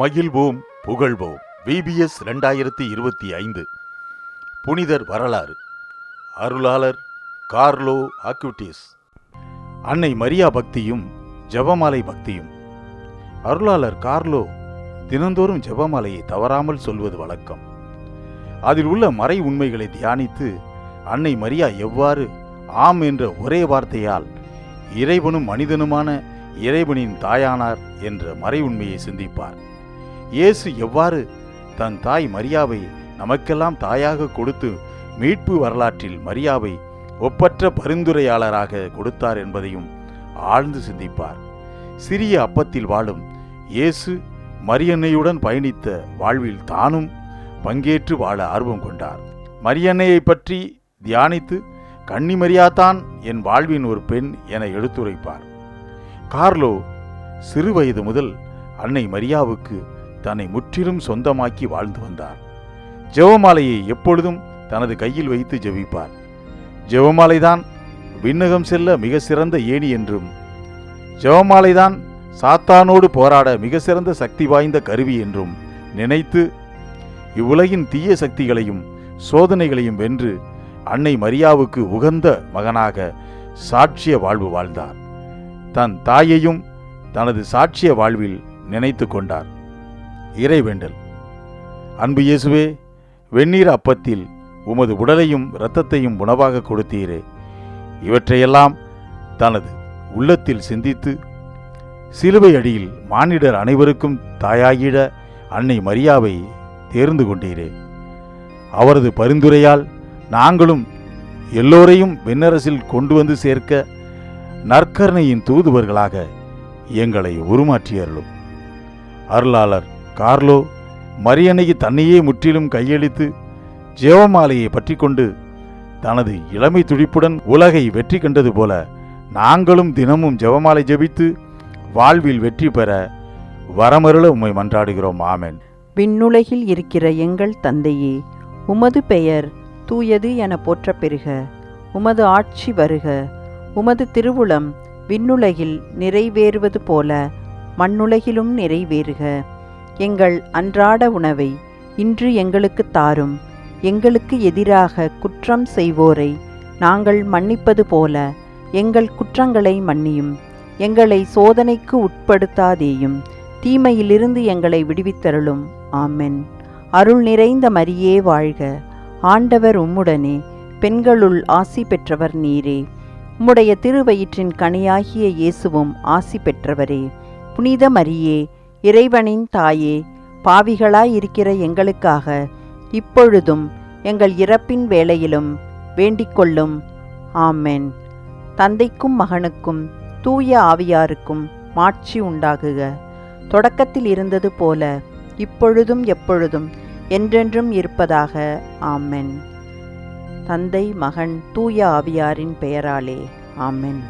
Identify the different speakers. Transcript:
Speaker 1: மகிழ்வோம் புகழ்வோம். VBS 2025 புனிதர் வரலாறு. அருளாளர் கார்லோ அக்யூட்டிஸ். அன்னை மரியா பக்தியும் ஜெபமாலை பக்தியும். அருளாளர் கார்லோ தினந்தோறும் ஜெபமாலையை தவறாமல் சொல்வது வழக்கம். அதில் உள்ள மறை உண்மைகளை தியானித்து அன்னை மரியா எவ்வாறு ஆம் என்ற ஒரே வார்த்தையால் இறைவனும் மனிதனுமான இறைவனின் தாயானார் என்ற மறை உண்மையை சிந்திப்பார். இயேசு எவ்வாறு தன் தாய் மரியாவை நமக்கெல்லாம் தாயாக கொடுத்து மீட்பு வரலாற்றில் மரியாவை ஒப்பற்ற பரிந்துரையாளராக கொடுத்தார் என்பதையும் ஆழ்ந்து சிந்திப்பார். சிறிய அப்பத்தில் வாழும் இயேசு மரியன்னையுடன் பயணித்த வாழ்வில் தானும் பங்கேற்று வாழ ஆர்வம் கொண்டார். மரியன்னையை பற்றி தியானித்து கன்னிமரியாதான் என் வாழ்வின் ஒரு பெண் என எடுத்துரைப்பார். கார்லோ சிறு வயது முதல் அன்னை மரியாவுக்கு தன்னை முற்றிலும் சொந்தமாக்கி வாழ்ந்து வந்தார். ஜெபமாலையை எப்பொழுதும் தனது கையில் வைத்து ஜெபிப்பார். ஜெபமாலைதான் விண்ணகம் செல்ல மிக சிறந்த ஏணி என்றும், ஜெபமாலைதான் சாத்தானோடு போராட மிக சிறந்த சக்தி வாய்ந்த கருவி என்றும் நினைத்து இவ்வுலகின் தீய சக்திகளையும் சோதனைகளையும் வென்று அன்னை மரியாவுக்கு உகந்த மகனாக சாட்சிய வாழ்வு வாழ்ந்தார். தன் தாயையும் தனது சாட்சிய வாழ்வில் நினைத்து கொண்டார். இறைவேண்டல். அன்பு இயேசுவே, வெந்நீர் அப்பத்தில் உமது உடலையும் இரத்தத்தையும் உணவாக கொடுத்தீரே. இவற்றையெல்லாம் தனது உள்ளத்தில் சிந்தித்து சிலுவை அடியில் மானிடர் அனைவருக்கும் தாயாகிட அன்னை மரியாவை தேர்ந்து கொண்டீரே. அவரது பரிந்துரையால் நாங்களும் எல்லோரையும் விண்ணரசில் கொண்டு வந்து சேர்க்க நற்கருணையின் தூதுவர்களாக எங்களை உருமாற்றியருளும். அருளாளர் கார்லோ மரியன்னைக்கு தன்னையே முற்றிலும் கையளித்து ஜெபமாலையை பற்றி கொண்டு தனது இளமை துடிப்புடன் உலகை வெற்றி கண்டது போல நாங்களும் தினமும் ஜெபமாலை ஜெபித்து வாழ்வில் வெற்றி பெற வரமருள உம்மை மன்றாடுகிறோம். ஆமென்.
Speaker 2: விண்ணுலகில் இருக்கிற எங்கள் தந்தையே, உமது பெயர் தூயது என போற்றப் பெறுக. உமது ஆட்சி வருக. உமது திருவுளம் விண்ணுலகில் நிறைவேறுவது போல மண்ணுலகிலும் நிறைவேறுக. எங்கள் அன்றாட உணவை இன்று எங்களுக்கு தாரும். எங்களுக்கு எதிராக குற்றம் செய்வோரை நாங்கள் மன்னிப்பது போல எங்கள் குற்றங்களை மன்னியும். எங்களை சோதனைக்கு உட்படுத்தாதேயும், தீமையிலிருந்து எங்களை விடுவித்தருளும். ஆமென். அருள் நிறைந்த மரியே வாழ்க. ஆண்டவர் உம்முடனே, பெண்களுள் ஆசி பெற்றவர் நீரே. உம்முடைய திருவயிற்றின் கனியாகிய இயேசுவும் ஆசி பெற்றவரே. புனித மரியே, இறைவனின் தாயே, பாவிகளாயிருக்கிற எங்களுக்காக இப்பொழுதும் எங்கள் இறப்பின் வேளையிலும் வேண்டிக்கொள்ளும். ஆமென். தந்தைக்கும் மகனுக்கும் தூய ஆவியாருக்கும் மாட்சி உண்டாகுக. தொடக்கத்தில் இருந்தது போல இப்பொழுதும் எப்பொழுதும் என்றென்றும் இருப்பதாக. ஆமென். தந்தை, மகன், தூய ஆவியாரின் பெயராலே. ஆமென்.